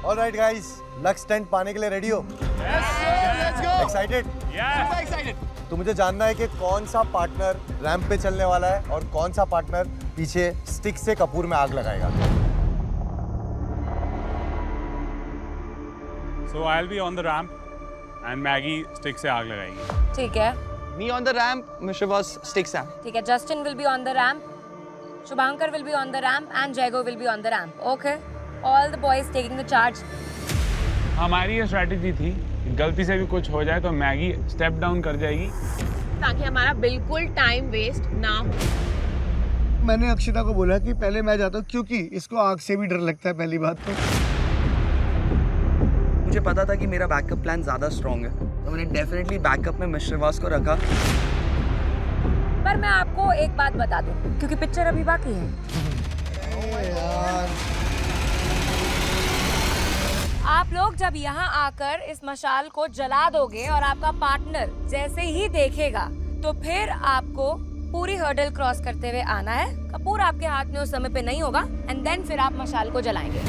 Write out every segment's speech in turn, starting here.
Alright guys, lux tent पाने के लिए रेडी हो? एक्साइटेड? Super excited. तो मुझे जानना है कि कौन सा पार्टनर रैंप पे चलने वाला है और कौन सा पार्टनर पीछे स्टिक से कपूर में आग लगाएगा। So I'll be on the ramp and Maggie stick से आग लगाएगी। ठीक है, Me on the ramp, Mr. Boss sticks Sam. ठीक है। Justin will be on the ramp, Shubhankar will be on the ramp and जयगो will be on the ramp. Okay, all the boys taking the charge. हमारी ये strategy थी कि गलती से भी कुछ हो जाए तो मैगी स्टेप डाउन कर जाएगी ताकि हमारा बिल्कुल टाइम वेस्ट ना हो। मैंने अक्षिता को बोला कि पहले मैं जाता हूँ क्योंकि इसको आग से भी डर लगता है पहली बात तो। मुझे पता था कि मेरा बैकअप प्लान ज़्यादा स्ट्रॉन्ग है, तो मैंने डेफिनेटली बैकअप में मिस्टर वास को रखा। पर मैं आपको एक बात बता दूं, क्योंकि पिक्चर अभी बाकी है। आप लोग जब यहाँ आकर इस मशाल को जला दोगे और आपका पार्टनर जैसे ही देखेगा तो फिर आपको पूरी हर्डल क्रॉस करते हुए आना है। कपूर आपके हाथ में उस समय पे नहीं होगा एंड देन फिर आप मशाल को जलाएंगे।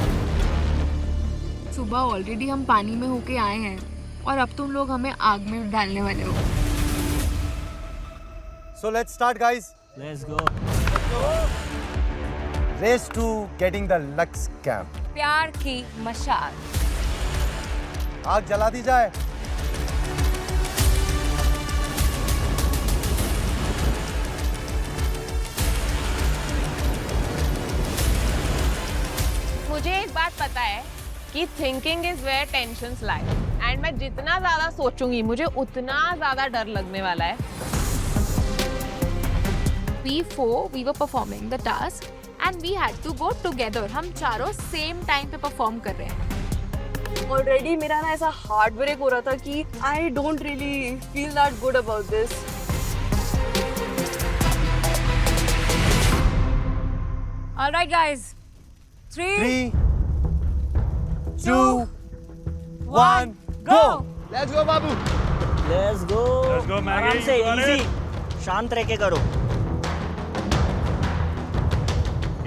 सुबह ऑलरेडी हम पानी में होके आए हैं और अब तुम लोग हमें आग में डालने वाले हो। So let's start guys. Let's go. Race to getting the Lux camp. प्यार की मशाल। आग जला दी जाए। मुझे एक बात पता है कि thinking is where tensions lie and मैं जितना ज्यादा सोचूंगी मुझे उतना ज्यादा डर लगने वाला है। We four we were performing the task and we had to go together. हम चारों सेम टाइम पे परफॉर्म कर रहे हैं। ऑलरेडी मेरा ना ऐसा हार्ट ब्रेक हो रहा था कि I don't really feel that good about this. Alright guys, 3, 2, 1, go! Let's go Babu. Let's go. Let's go, Maggie. आराम से, You got easy. शांत रह के करो।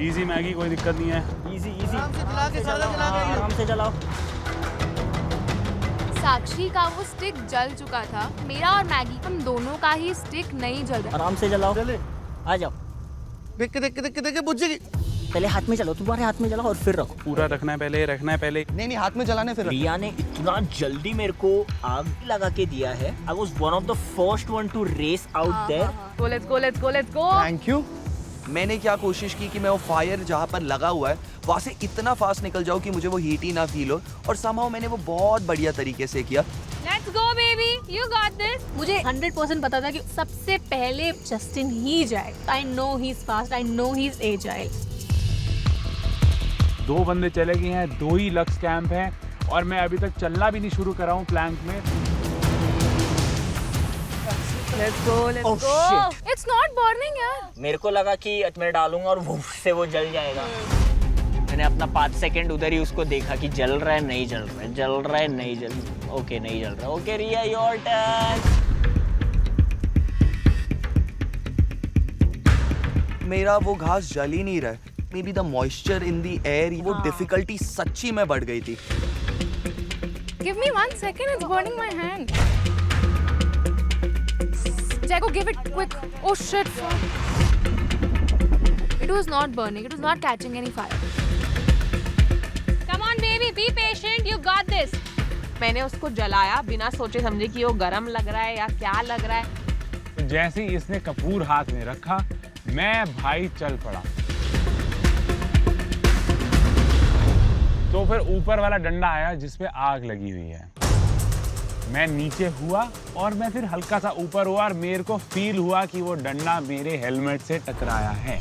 इजी मैगी, कोई दिक्कत नहीं है। Easy, easy. आराम से चला के सारा चला के। आराम से चलाओ। साक्षी का वो स्टिक जल चुका था, मेरा और मैगी हम दोनों का ही स्टिक नहीं जल रहा। आराम से चलाओ। चले। आ जाओ। देख के बुझ जाएगी। पहले हाथ में चलाओ, तुम्हारे हाथ में चलाओ और फिर रखो। पूरा रखना है पहले। नहीं हाथ में चलाने फिर। रिया ने इतना जल्दी मेरे को आग लगा के दिया है। I was one of the first one to race out there. Let's go. Thank you. मैंने क्या कोशिश की कि मैं वो फायर जहाँ पर लगा हुआ है वहाँ से इतना फास्ट निकल जाऊँ कि मुझे वो हीट ही ना फील हो, और समहाउ मैंने वो बहुत बढ़िया तरीके से किया। Let's go baby, you got this. मुझे 100% पता था कि सबसे पहले जस्टिन ही जाए। I know he's fast, I know he's agile. 2 बंदे चले गए हैं, 2 ही लक्स कैंप हैं और मैं अभी तक चलना भी नहीं शुरू करा हूँ प्लैंक में। Let's go Oh shit. It's not burning यार। मेरे को लगा कि मैं डालूंगा और वो से वो जल जाएगा। मैंने अपना 5 सेकंड उधर ही उसको देखा कि जल रहा है नहीं जल रहा है, जल रहा है नहीं जल रहा है। ओके नहीं जल रहा। Okay Riya your turn. मेरा वो घास जल ही नहीं रहा है। May be the moisture in the air, वो डिफिकल्टी सच्ची में बढ़ गई थी। Give me 1 second, it's burning my hand. Jago, give it quick. Oh shit. It was not burning. It was not catching any fire. Come on baby, be patient. You got this. मैंने उसको जलाया बिना सोचे समझे कि वो गरम लग रहा है या क्या लग रहा है। तो जैसे ही इसने कपूर हाथ में रखा, मैं भाई चल पड़ा। तो फिर ऊपर वाला डंडा आया जिसपे आग लगी हुई है। मैं नीचे हुआ और मैं फिर हल्का सा ऊपर हुआ और मेरे को फील हुआ कि वो डंडा मेरे हेलमेट से टकराया है।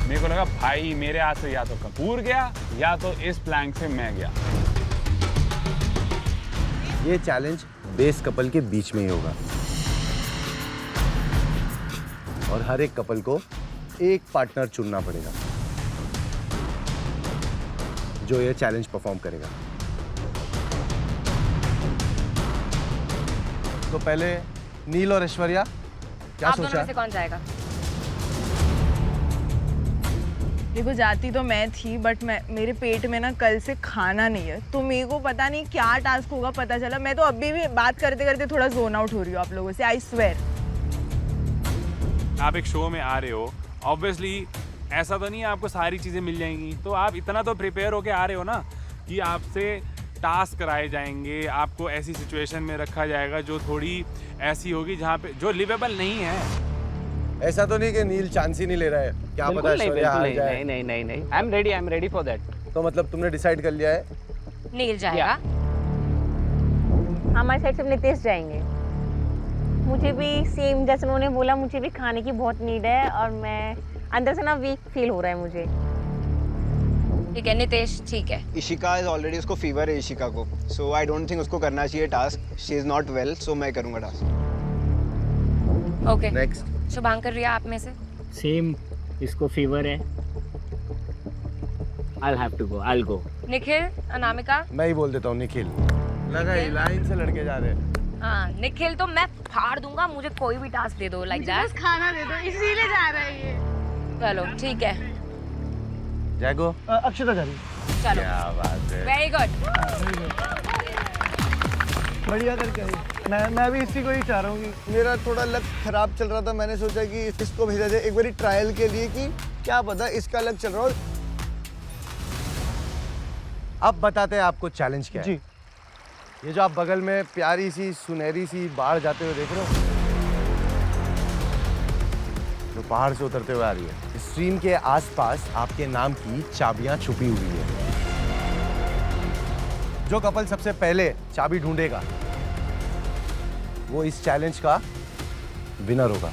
मेरे को लगा भाई मेरे हाथ से या तो कपूर गया या तो इस प्लैंक से मैं गया। ये चैलेंज बेस कपल के बीच में ही होगा और हर एक कपल को एक पार्टनर चुनना पड़ेगा जो ये चैलेंज परफॉर्म करेगा। तो पहले नील और ऐश्वर्या, क्या आप सोचा? दोनों में से कौन जाएगा? देखो जाती तो मैं थी बट मेरे पेट में ना कल से खाना नहीं है, तो मेरे को पता नहीं क्या टास्क होगा पता चला। मैं तो अभी भी बात करते करते थोड़ा जोन आउट हो रही हूँ आप लोगों से, आई स्वेयर। आप एक शो में आ रहे हो, ऑब्वियसली ऐसा तो नहीं है आपको सारी चीज़ें मिल जाएंगी, तो आप इतना तो प्रिपेयर होके आ रहे हो ना कि आपसे टास्क कराए जाएंगे, आपको ऐसी सिचुएशन में रखा जाएगा जो थोड़ी ऐसी होगी जहाँ पे जो लिवेबल नहीं है। ऐसा तो नहीं कि नील चांस ही नहीं ले रहा है, क्या पता ऐश्वर्या हार जाए। नहीं I am ready for that. तो मतलब तुमने डिसाइड कर लिया है? नील जाएगा। हमारे साइड से नितेश जाएंगे। मुझे भी सेम जैसे उन्होंने बोला, मुझे भी खाने की बहुत नीड है और मैं अंदर से ना वीक फील हो रहा है मुझे। ठीक है नितेश, ठीक है। इशिका इज ऑलरेडी, उसको फीवर है इशिका को, सो आई डोंट थिंक उसको करना चाहिए task. She is not well, so मैं करूंगा task. Okay next Shubhankar, Riya आप में से? सेम, इसको फीवर है। I'll have to go. I'll go. Nikhil, Anamika? मैं ही बोल देता हूँ निखिल। लगा ही लाइन से लड़के जा रहे हैं। हाँ निखिल तो मैं फाड़ दूंगा, मुझे कोई भी टास्क दे दो लाइक दैट। बस खाना दे दो, इसीलिए जा रहा है ये। चलो ठीक है, जैगो अक्षता जा रही है। चलो क्या बात है। Very good. बढ़िया करके आई। मैं भी इसी को ही चाह रहा हूँ कि मेरा थोड़ा लक खराब चल रहा था, मैंने सोचा कि इसको भेजा जाए एक बारी ट्रायल के लिए कि क्या पता इसका लक चल रहा हो। अब बताते हैं आपको चैलेंज क्या है। जी। ये जो आप बगल में प्यारी सी सुनहरी सी बाढ़ जाते हुए देख रहे हो, जो पहाड़ से उतरते हुए आ रही है, इस स्ट्रीम के आसपास आपके नाम की चाबियां छुपी हुई है। जो कपल सबसे पहले चाबी ढूंढेगा वो इस चैलेंज का विनर होगा।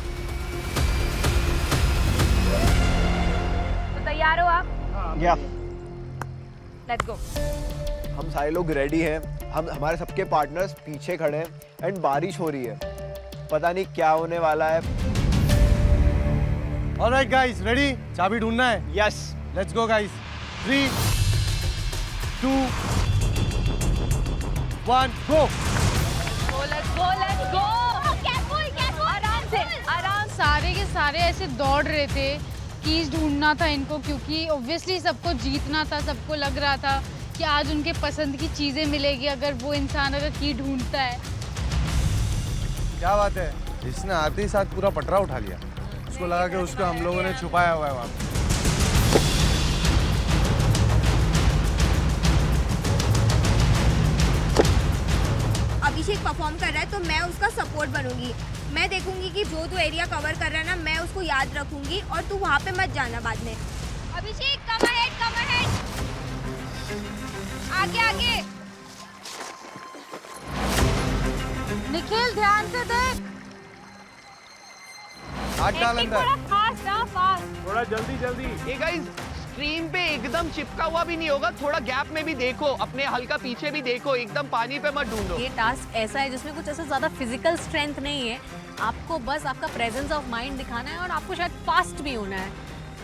तो तैयार हो आप? या लेट्स गो। हम सारे लोग रेडी हैं, हम हमारे सबके पार्टनर्स पीछे खड़े हैं एंड बारिश हो रही है, पता नहीं क्या होने वाला है। Alright guys, ready? चाबी ढूंढना है? Yes, let's go guys. 3 2 1 go. Let's go. आराम। सारे के सारे ऐसे दौड़ रहे थे, कीज ढूंढना था इनको, क्योंकि ऑब्वियसली सबको जीतना था। सबको लग रहा था कि आज उनके पसंद की चीजें मिलेगी अगर वो इंसान अगर की ढूंढता है। क्या बात है, इसने आते ही साथ पूरा पटरा उठा लिया। उसको लगा कि उसको हम लोगों ने छुपाया हुआ है वहाँ पे। अभिषेक परफॉर्म कर रहा है तो मैं उसका सपोर्ट बनूंगी। मैं देखूंगी कि जो तू एरिया कवर कर रहा है ना, मैं उसको याद रखूंगी और तू वहाँ पे मत जाना बाद में। अभिषेक कम अहेड। आगे आगे। निखिल ध्यान से देख। हाथ डाल अंदर। फास्ट। थोड़ा जल्दी। ये गाइस स्ट्रीम पे एकदम चिपका हुआ भी नहीं होगा, थोड़ा गैप में भी देखो, अपने हल्का पीछे भी देखो, एकदम पानी पे मत ढूंढो। ये टास्क ऐसा है जिसमें कुछ ऐसा ज्यादा फिजिकल स्ट्रेंथ नहीं है, आपको बस आपका प्रेजेंस ऑफ माइंड दिखाना है और आपको शायद फास्ट भी होना है,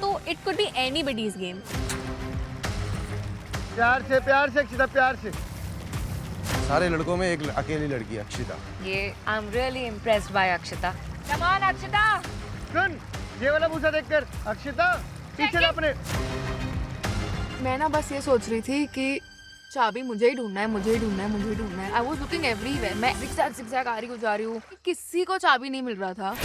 तो it could be anybody's game. प्यार से अक्षता, प्यार से। सारे लड़कों में एक अकेली लड़की अक्षिता। ये I am really impressed by Akshata. Come on Akshata. सुन, ये वाला भूसा देखकर अक्षता पीछे ना अपने। मैं ना बस ये सोच रही थी कि चाबी मुझे ही ढूंढना है। आई वाज लुकिंग एवरीवेयर, मैं जिगजैग आ रही हूँ जा रही हूँ, किसी को चाबी नहीं मिल रहा था।